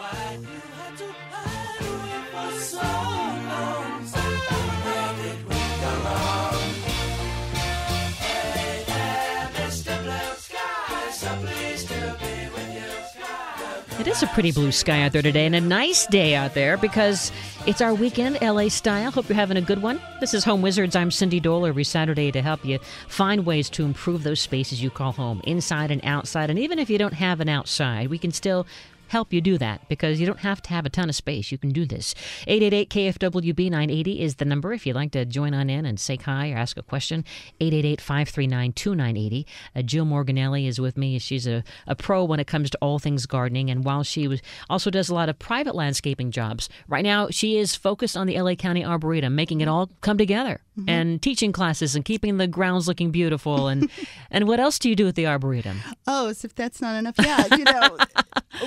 Why you had to hide away for so long? Where did we go wrong? Hey there, Mr. Blue Sky, so pleased to be with you. It is a pretty blue sky out there today and a nice day out there because it's our weekend, LA style. Hope you're having a good one. This is Home Wizards. I'm Cindy Dole every Saturday to help you find ways to improve those spaces you call home, inside and outside. And even if you don't have an outside, we can still help you do that because you don't have to have a ton of space. You can do this. 888-KFWB-980 is the number if you'd like to join on in and say hi or ask a question. 888-539-2980. Jill Morganelli is with me. She's a pro when it comes to all things gardening, and while she also does a lot of private landscaping jobs, right now she is focused on the LA County Arboretum, making it all come together, and teaching classes and keeping the grounds looking beautiful. And what else do you do at the Arboretum? Oh, as if that's not enough. Yeah,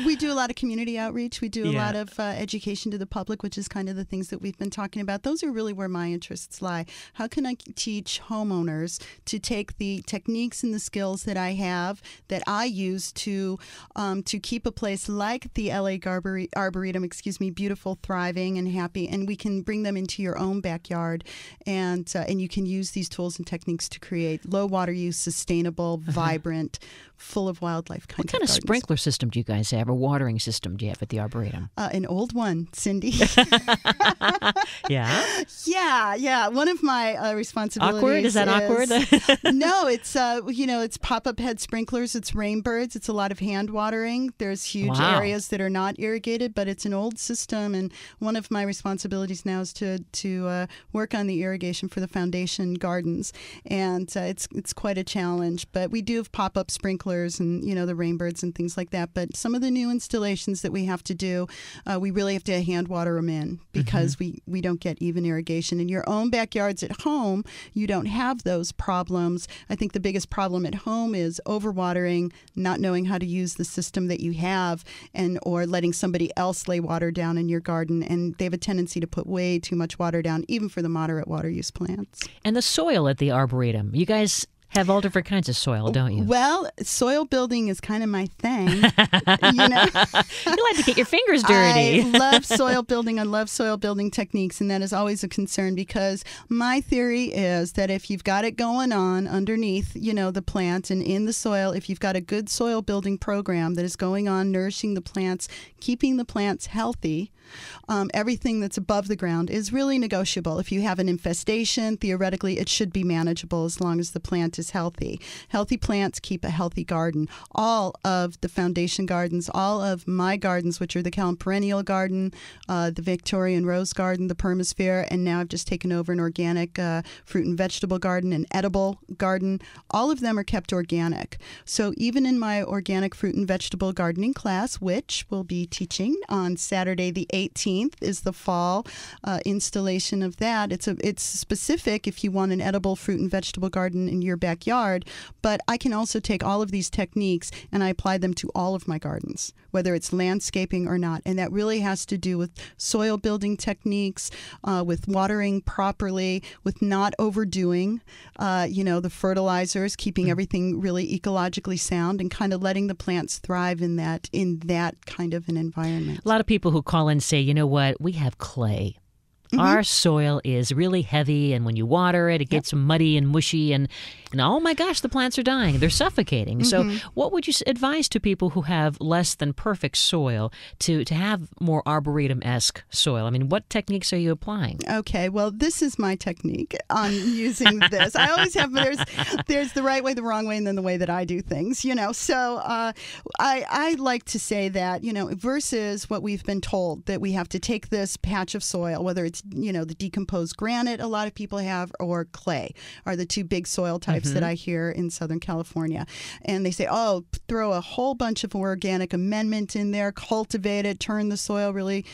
we do a lot of community outreach. We do a lot of education to the public, which is kind of the things that we've been talking about. Those are really where my interests lie. How can I teach homeowners to take the techniques and the skills that I have, that I use to keep a place like the LA Arboretum, beautiful, thriving, and happy, and we can bring them into your own backyard, and you can use these tools and techniques to create low water use, sustainable, vibrant, full of wildlife What kind of sprinkler system do you guys have, or watering system do you have at the Arboretum? An old one, Cindy. Yeah? Yeah. One of my responsibilities Awkward? Is that awkward? No, it's pop-up head sprinklers. It's rainbirds. It's a lot of hand watering. There's huge areas that are not irrigated, but it's an old system. And one of my responsibilities now is to work on the irrigation for the foundation gardens. And it's quite a challenge. But we do have pop-up sprinklers and, the rainbirds and things like that. But some of the new installations that we have to do, we really have to hand water them in because we don't get even irrigation. In your own backyards at home, you don't have those problems. I think the biggest problem at home is overwatering, not knowing how to use the system that you have, or letting somebody else lay water down in your garden. And they have a tendency to put way too much water down, even for the moderate water use plants. And the soil at the Arboretum. You guys have all different kinds of soil, don't you? Well, soil building is kind of my thing. You like to get your fingers dirty. I love soil building. I love soil building techniques, and that is always a concern because my theory is that if you've got it going on underneath, the plant and in the soil, if you've got a good soil building program that is going on, nourishing the plants, keeping the plants healthy, everything that's above the ground is really negotiable. If you have an infestation, theoretically, it should be manageable as long as the plant is healthy. Healthy plants keep a healthy garden. All of the foundation gardens, all of my gardens, which are the Calum Perennial Garden, the Victorian Rose Garden, the Permasphere, and now I've just taken over an organic fruit and vegetable garden, an edible garden. All of them are kept organic. So even in my organic fruit and vegetable gardening class, which we'll be teaching on Saturday the 18th, is the fall installation of that. It's specific if you want an edible fruit and vegetable garden in your backyard, but I can also take all of these techniques and I apply them to all of my gardens, whether it's landscaping or not. And that really has to do with soil building techniques, with watering properly, with not overdoing, the fertilizers, keeping everything really ecologically sound, and kind of letting the plants thrive in that kind of an environment. A lot of people who call in say, you know what, we have clay. Our soil is really heavy, and when you water it, it gets muddy and mushy, and oh my gosh, the plants are dying. They're suffocating. So what would you advise to people who have less than perfect soil to have more Arboretum-esque soil? I mean, what techniques are you applying? Okay, well, this is my technique on using this. I always have, there's the right way, the wrong way, and then the way that I do things, So I like to say that, versus what we've been told, that we have to take this patch of soil, whether it's the decomposed granite a lot of people have, or clay, are the two big soil types that I hear in Southern California. And they say, throw a whole bunch of organic amendment in there, cultivate it, turn the soil really,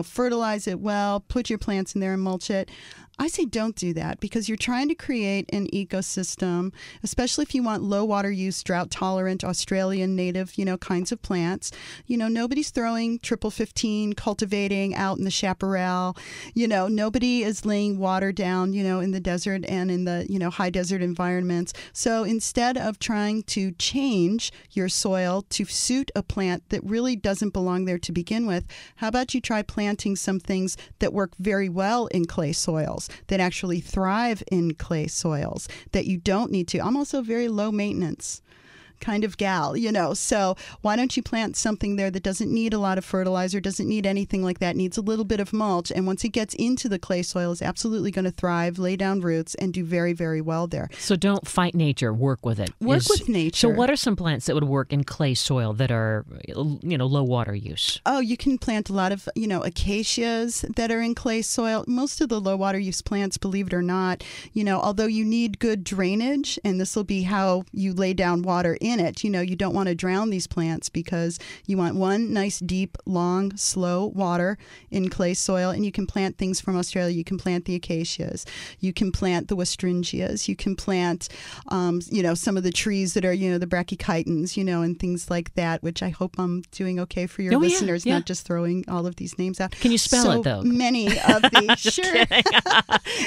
fertilize it well, put your plants in there and mulch it. I say don't do that because you're trying to create an ecosystem, especially if you want low water use, drought tolerant, Australian native, kinds of plants. Nobody's throwing triple 15 cultivating out in the chaparral. Nobody is laying water down, in the desert and in the, high desert environments. So instead of trying to change your soil to suit a plant that really doesn't belong there to begin with, how about you try planting some things that work very well in clay soils, that actually thrive in clay soils, that you don't need to. I'm also very low maintenance kind of gal, so why don't you plant something there that doesn't need a lot of fertilizer, doesn't need anything like that, needs a little bit of mulch, and once it gets into the clay soil is absolutely going to thrive, lay down roots, and do very, very well there. So don't fight nature, work with it. Work with nature. So what are some plants that would work in clay soil that are, low water use? Oh, you can plant a lot of, acacias that are in clay soil. Most of the low water use plants, believe it or not, although you need good drainage, and this will be how you lay down water in it. You don't want to drown these plants because you want one nice, deep, long, slow water in clay soil. And you can plant things from Australia. You can plant the acacias. You can plant the westringias. You can plant, some of the trees that are, the brachychitons, and things like that, which I hope I'm doing okay for your listeners, not just throwing all of these names out. Can you spell it, though? Many of these. Sure.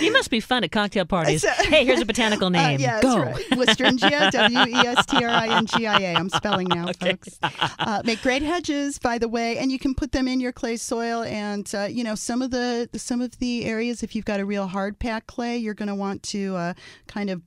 You must be fun at cocktail parties. Hey, here's a botanical name. Yeah, Go. Right. Westringia, Westringia. I'm spelling now, folks. Make great hedges, by the way, and you can put them in your clay soil. And some of the areas, if you've got a real hard packed clay, you're going to want to kind of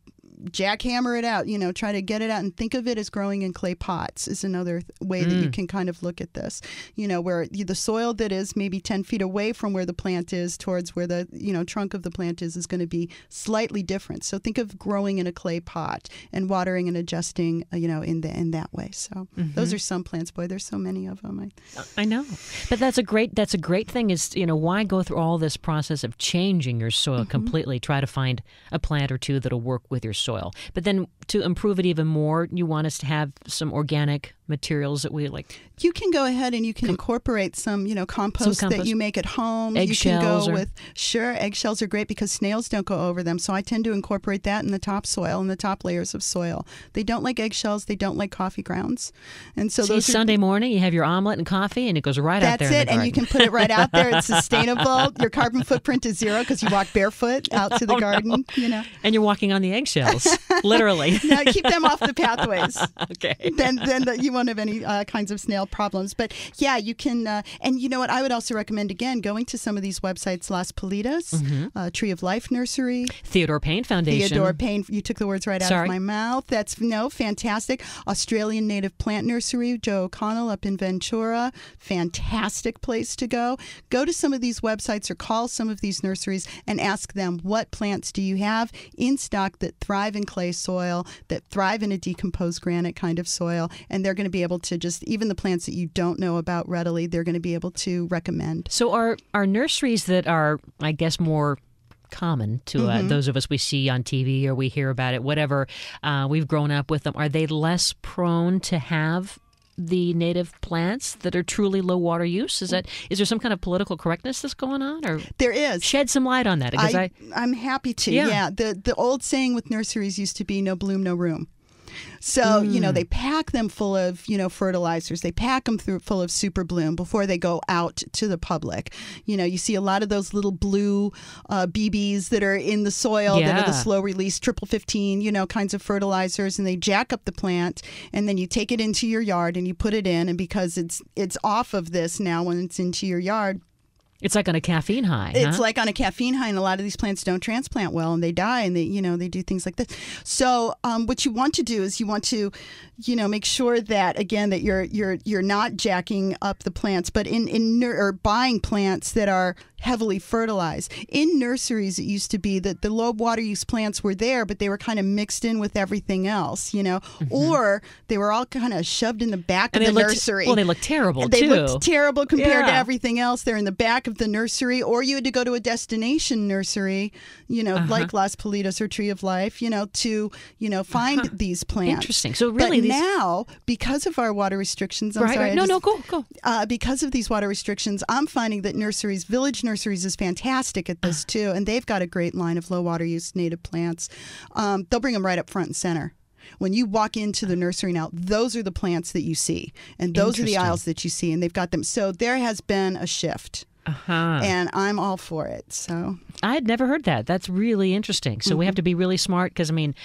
jackhammer it out, try to get it out, and think of it as growing in clay pots is another way that you can kind of look at this, where the soil that is maybe 10 feet away from where the plant is towards where the, trunk of the plant is going to be slightly different. So think of growing in a clay pot and watering and adjusting, in that way. So those are some plants. Boy, there's so many of them. I know. But that's a great thing is, why go through all this process of changing your soil completely? Try to find a plant or two that'll work with your soil. But then to improve it even more, you want us to have some organic materials that we like. You can go ahead and you can incorporate some, compost that you make at home. Eggshells. Eggshells are great because snails don't go over them. So I tend to incorporate that in the topsoil, in the top layers of soil. They don't like eggshells. They don't like coffee grounds. And so those Sunday morning, you have your omelet and coffee, and it goes right out there. That's it. In the garden. And you can put it right out there. It's sustainable. Your carbon footprint is zero because you walk barefoot out to the garden, And you're walking on the eggshells, literally. Now keep them off the pathways. Okay. Then you won't have any kinds of snail problems. But yeah, you can. And you know what? I would also recommend, again, going to some of these websites, Las Politas, Tree of Life Nursery. Theodore Payne Foundation. Theodore Payne. You took the words right out of my mouth. That's fantastic. Australian Native Plant Nursery, Joe O'Connell up in Ventura. Fantastic place to go. Go to some of these websites or call some of these nurseries and ask them, what plants do you have in stock that thrive in clay soil, that thrive in a decomposed granite kind of soil, and they're going to be able to just, even the plants that you don't know about readily, they're going to be able to recommend. So are nurseries that are, I guess, more common to those of us we see on TV or we hear about it, whatever, we've grown up with them, are they less prone to have the native plants that are truly low water use? Is there some kind of political correctness that's going on? Or there is. Shed some light on that. Because I'm happy to. Yeah. The old saying with nurseries used to be no bloom, no room. So, they pack them full of, fertilizers. They pack them full of super bloom before they go out to the public. You see a lot of those little blue BBs that are in the soil that are the slow release triple 15, kinds of fertilizers, and they jack up the plant, and then you take it into your yard and you put it in, and because it's off of this now when it's into your yard, it's like on a caffeine high. It's like on a caffeine high, and a lot of these plants don't transplant well, and they die, and they do things like this. So what you want to do is you want to, make sure that, again, that you're not jacking up the plants, but or buying plants that are heavily fertilized. In nurseries, it used to be that the low water use plants were there, but they were kind of mixed in with everything else, or they were all kind of shoved in the back of the nursery. Well, they look terrible, They looked terrible compared to everything else. They're in the back of the nursery, or you had to go to a destination nursery, like Las Politas or Tree of Life, to, find these plants. Interesting. So really, but now, because of our water restrictions, go. Because of these water restrictions, I'm finding that village Nurseries is fantastic at this too, and they've got a great line of low water use native plants. They'll bring them right up front and center. When you walk into the nursery now, those are the plants that you see, and those are the aisles that you see, and they've got them. So there has been a shift. And I'm all for it. So I had never heard that. That's really interesting. So we have to be really smart because, I mean,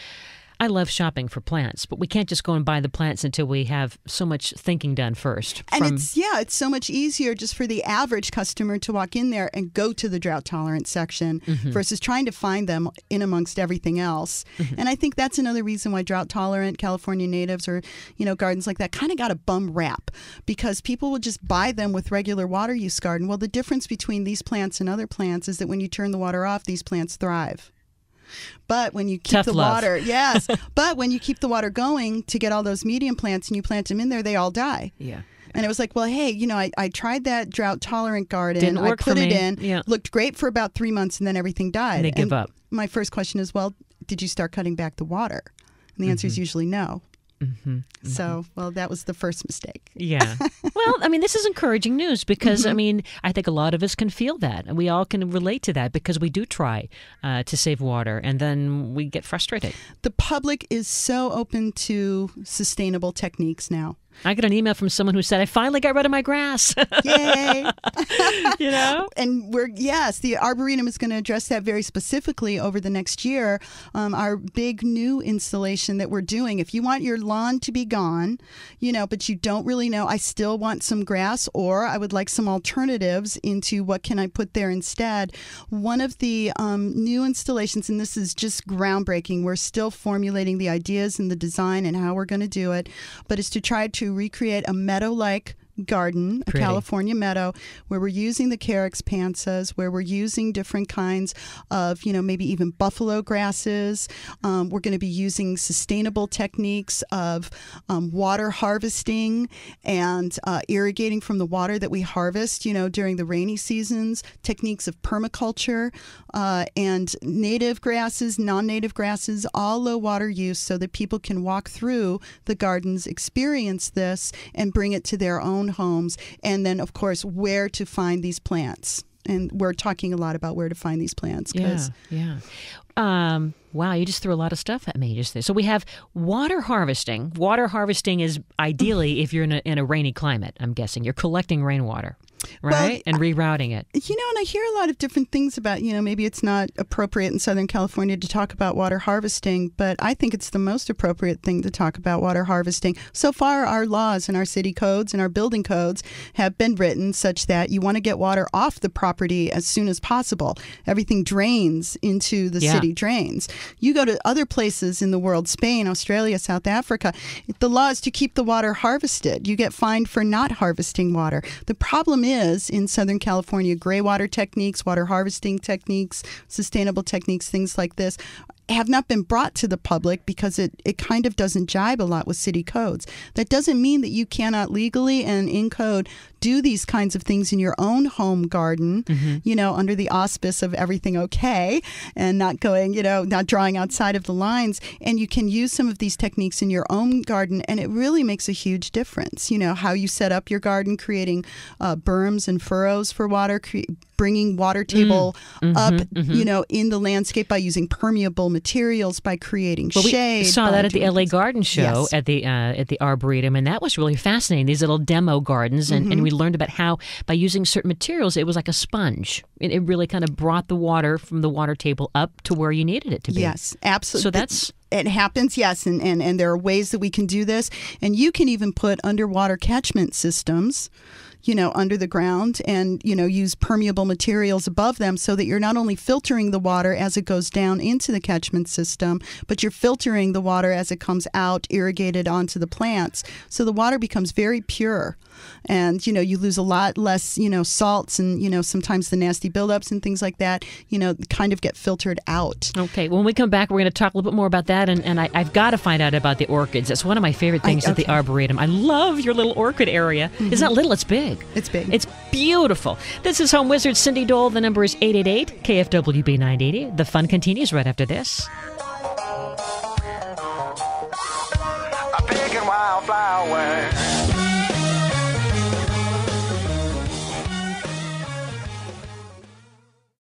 I love shopping for plants, but we can't just go and buy the plants until we have so much thinking done first. And it's so much easier just for the average customer to walk in there and go to the drought tolerant section versus trying to find them in amongst everything else. And I think that's another reason why drought tolerant California natives or, gardens like that kind of got a bum rap, because people will just buy them with regular water use garden. Well, the difference between these plants and other plants is that when you turn the water off, these plants thrive. But when you keep water, but when you keep the water going to get all those medium plants and you plant them in there, they all die. Yeah. And it was like, well, hey, I tried that drought tolerant garden. Didn't work for me. I put it in, looked great for about 3 months, and then everything died. And they give up. My first question is, well, did you start cutting back the water? And the answer is usually no. So, well, that was the first mistake. Yeah. Well, I mean, this is encouraging news because, I mean, I think a lot of us can feel that. And we all can relate to that because we do try to save water and then we get frustrated. The public is so open to sustainable techniques now. I got an email from someone who said, I finally got rid of my grass. Yay. And the Arboretum is going to address that very specifically over the next year. Our big new installation that we're doing, if you want your lawn to be gone, but you don't really know, I still want some grass, or I would like some alternatives into what can I put there instead. One of the new installations, and this is just groundbreaking, we're still formulating the ideas and the design and how we're going to do it, but it's to try to recreate a meadow-like garden, a California meadow, where we're using the Carex pansias, where we're using different kinds of, maybe even buffalo grasses. We're going to be using sustainable techniques of water harvesting and irrigating from the water that we harvest, during the rainy seasons, techniques of permaculture and native grasses, non-native grasses, all low water use so that people can walk through the gardens, experience this, and bring it to their own homes, and then of course where to find these plants. And we're talking a lot about where to find these plants. Wow, you just threw a lot of stuff at me just there. So we have water harvesting. Water harvesting is ideally if you're in a rainy climate, I'm guessing. You're collecting rainwater, right? And rerouting it. And I hear a lot of different things about, maybe it's not appropriate in Southern California to talk about water harvesting, but I think it's the most appropriate thing to talk about water harvesting. So far, our laws and our city codes and our building codes have been written such that you want to get water off the property as soon as possible. Everything drains into the city drains. You go to other places in the world, Spain, Australia, South Africa, the law is to keep the water harvested. You get fined for not harvesting water. The problem is in Southern California, gray water techniques, water harvesting techniques, sustainable techniques, things like this have not been brought to the public because it kind of doesn't jibe a lot with city codes. That doesn't mean that you cannot legally and in code do these kinds of things in your own home garden, under the auspice of everything okay and not going, not drawing outside of the lines. And you can use some of these techniques in your own garden, and it really makes a huge difference. How you set up your garden, creating berms and furrows for water, bringing water table up, in the landscape by using permeable materials, by creating shade. We saw that at the LA Garden Show at the Arboretum, and that was really fascinating. These little demo gardens, and we learned about how by using certain materials, it was like a sponge. It really kind of brought the water from the water table up to where you needed it to be. Yes, absolutely. So that's... It happens, yes, and there are ways that we can do this. And you can even put underwater catchment systems, under the ground and, use permeable materials above them so that you're not only filtering the water as it goes down into the catchment system, but you're filtering the water as it comes out, irrigated onto the plants. So the water becomes very pure. And, you lose a lot less, salts and, sometimes the nasty buildups and things like that, kind of get filtered out. Okay. When we come back, we're going to talk a little bit more about that. And I've got to find out about the orchids. That's one of my favorite things at the Arboretum. I love your little orchid area. It's not little, it's big. It's big. It's beautiful. This is Home Wizard Cindy Dole. The number is 888 KFWB 980. The fun continues right after this. A big and wild flower.